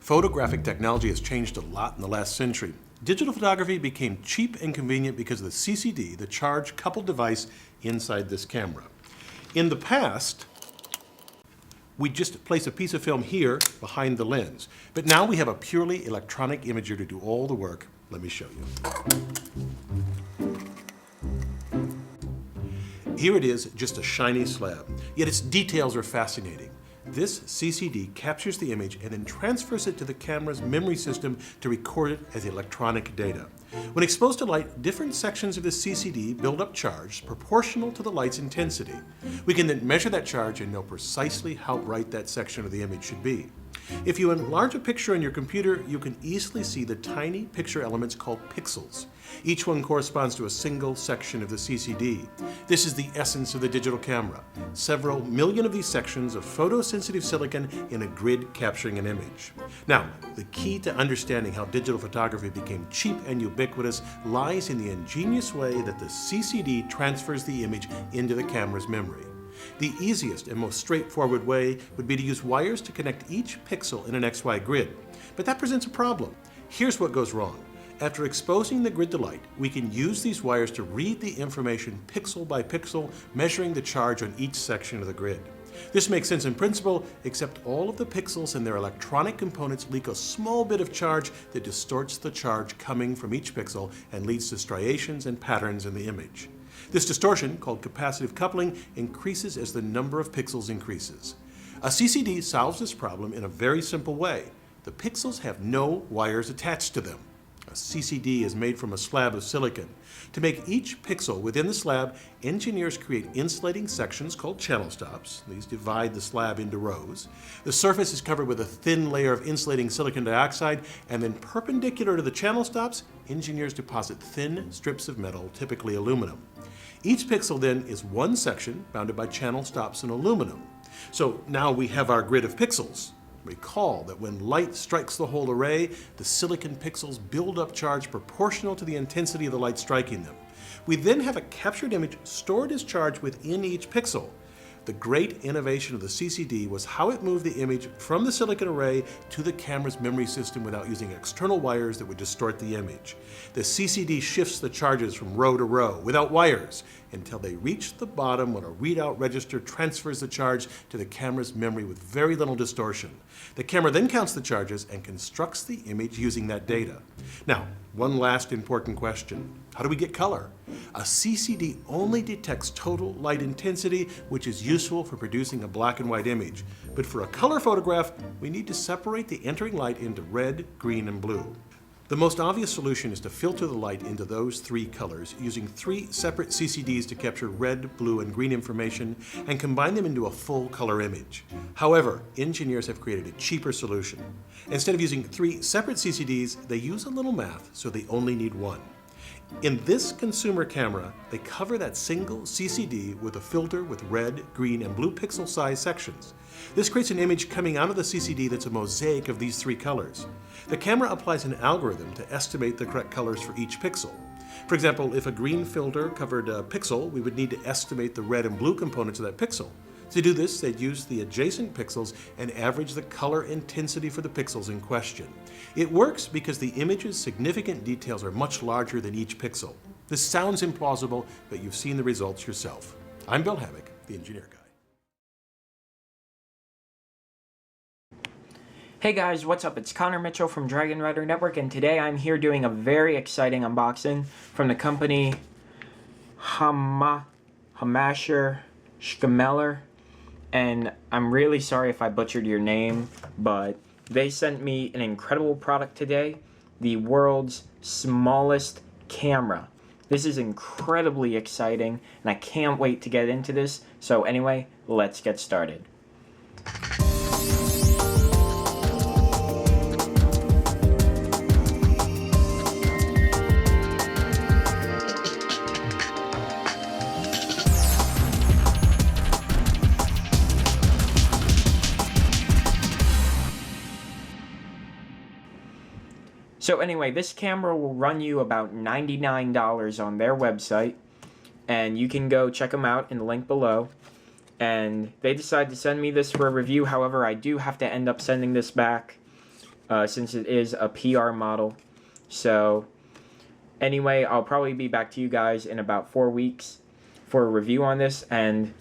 Photographic technology has changed a lot in the last century. Digital photography became cheap and convenient because of the CCD, the charge-coupled device inside this camera. In the past, we just place a piece of film here behind the lens. But now we have a purely electronic imager to do all the work. Let me show you. Here it is, just a shiny slab, yet its details are fascinating. This CCD captures the image and then transfers it to the camera's memory system to record it as electronic data. When exposed to light, different sections of the CCD build up charge proportional to the light's intensity. We can then measure that charge and know precisely how bright that section of the image should be. If you enlarge a picture on your computer, you can easily see the tiny picture elements called pixels. Each one corresponds to a single section of the CCD. This is the essence of the digital camera. Several million of these sections of photosensitive silicon in a grid capturing an image. Now, the key to understanding how digital photography became cheap and ubiquitous lies in the ingenious way that the CCD transfers the image into the camera's memory. The easiest and most straightforward way would be to use wires to connect each pixel in an XY grid. But that presents a problem. Here's what goes wrong. After exposing the grid to light, we can use these wires to read the information pixel by pixel, measuring the charge on each section of the grid. This makes sense in principle, except all of the pixels and their electronic components leak a small bit of charge that distorts the charge coming from each pixel and leads to striations and patterns in the image. This distortion, called capacitive coupling, increases as the number of pixels increases. A CCD solves this problem in a very simple way. The pixels have no wires attached to them. A CCD is made from a slab of silicon. To make each pixel within the slab, engineers create insulating sections called channel stops. These divide the slab into rows. The surface is covered with a thin layer of insulating silicon dioxide, and then perpendicular to the channel stops, engineers deposit thin strips of metal, typically aluminum. Each pixel then is one section bounded by channel stops in aluminum. So now we have our grid of pixels. Recall that when light strikes the whole array, the silicon pixels build up charge proportional to the intensity of the light striking them. We then have a captured image stored as charge within each pixel. The great innovation of the CCD was how it moved the image from the silicon array to the camera's memory system without using external wires that would distort the image. The CCD shifts the charges from row to row without wires until they reach the bottom when a readout register transfers the charge to the camera's memory with very little distortion. The camera then counts the charges and constructs the image using that data. Now, one last important question. How do we get color? A CCD only detects total light intensity, which is useful for producing a black and white image. But for a color photograph, we need to separate the entering light into red, green, and blue. The most obvious solution is to filter the light into those three colors using three separate CCDs to capture red, blue, and green information and combine them into a full color image. However, engineers have created a cheaper solution. Instead of using three separate CCDs, they use a little math, so they only need one. In this consumer camera, they cover that single CCD with a filter with red, green, and blue pixel size sections. This creates an image coming out of the CCD that's a mosaic of these three colors. The camera applies an algorithm to estimate the correct colors for each pixel. For example, if a green filter covered a pixel, we would need to estimate the red and blue components of that pixel. To do this, they'd use the adjacent pixels and average the color intensity for the pixels in question. It works because the image's significant details are much larger than each pixel. This sounds implausible, but you've seen the results yourself. I'm Bill Hammack, the Engineer Guy. Hey guys, what's up? It's Connor Mitchell from Dragon Rider Network, and today I'm here doing a very exciting unboxing from the company Hammacher Schmeller. And I'm really sorry if I butchered your name, but they sent me an incredible product today, the world's smallest camera. This is incredibly exciting, and I can't wait to get into this. So anyway, let's get started. So anyway, this camera will run you about $99 on their website, and you can go check them out in the link below. And they decided to send me this for a review. However, I do have to end up sending this back since it is a PR model. So anyway, I'll probably be back to you guys in about 4 weeks for a review on this, and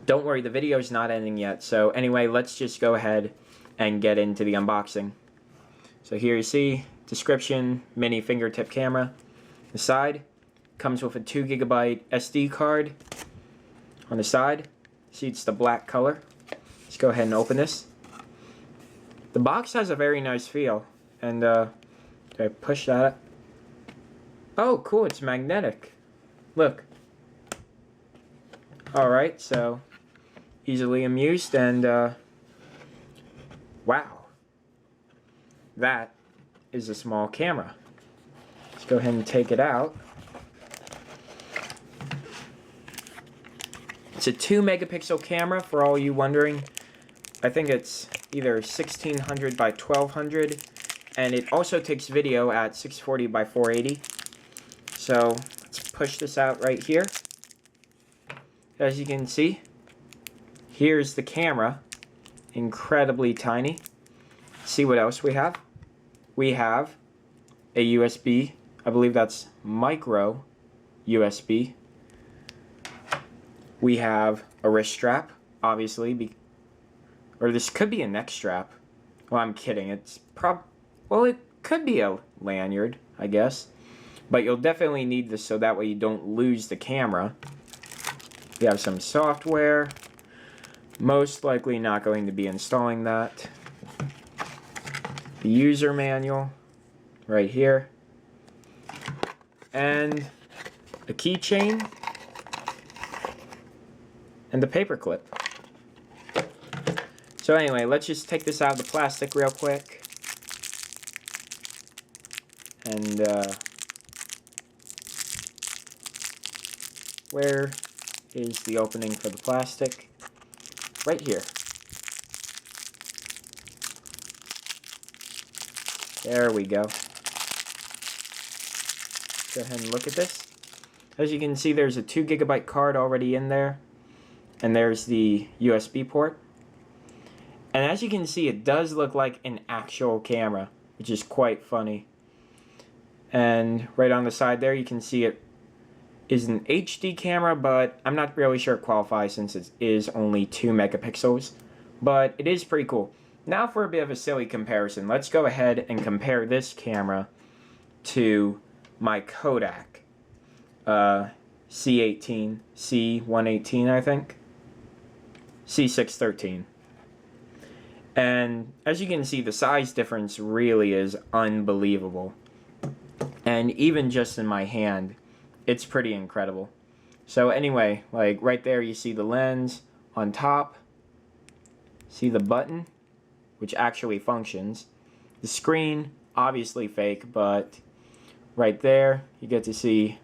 don't worry, the video's not ending yet. So anyway, let's just go ahead and get into the unboxing. So here you see, description, mini fingertip camera. The side comes with a 2 GB SD card. On the side, see it's the black color. Let's go ahead and open this. The box has a very nice feel, and do I push that? Oh, cool, it's magnetic. Look. Alright, so easily amused, and wow. That is a small camera. Let's go ahead and take it out. It's a 2 megapixel camera for all you wondering. I think it's either 1600 by 1200, and it also takes video at 640 by 480. So let's push this out right here. As you can see, here's the camera, incredibly tiny. See what else we have? We have a USB, I believe that's micro USB. We have a wrist strap, obviously, or this could be a neck strap. Well, I'm kidding. It's well, it could be a lanyard, I guess. But you'll definitely need this so that way you don't lose the camera. We have some software. Most likely not going to be installing that. The user manual right here. And a keychain. And the paper clip. So anyway, let's just take this out of the plastic real quick. And where is the opening for the plastic? Right here. There we go. Go ahead and look at this. As you can see, there's a 2 GB card already in there. And there's the USB port. And as you can see, it does look like an actual camera, which is quite funny. And right on the side there, you can see it is an HD camera, but I'm not really sure it qualifies since it is only 2 megapixels. But it is pretty cool. Now for a bit of a silly comparison, let's go ahead and compare this camera to my Kodak C18, C118 I think, C613. And as you can see, the size difference really is unbelievable. And even just in my hand, it's pretty incredible. So anyway, like right there you see the lens on top. See the button, which actually functions. The screen, obviously fake, but right there you get to see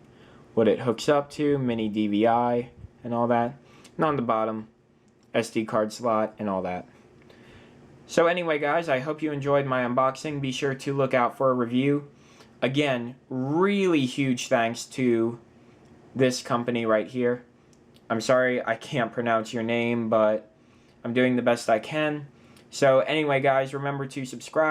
what it hooks up to, mini DVI and all that. And on the bottom, SD card slot and all that. So anyway guys, I hope you enjoyed my unboxing. Be sure to look out for a review. Again, really huge thanks to this company right here. I'm sorry I can't pronounce your name, but I'm doing the best I can. So anyway guys, remember to subscribe.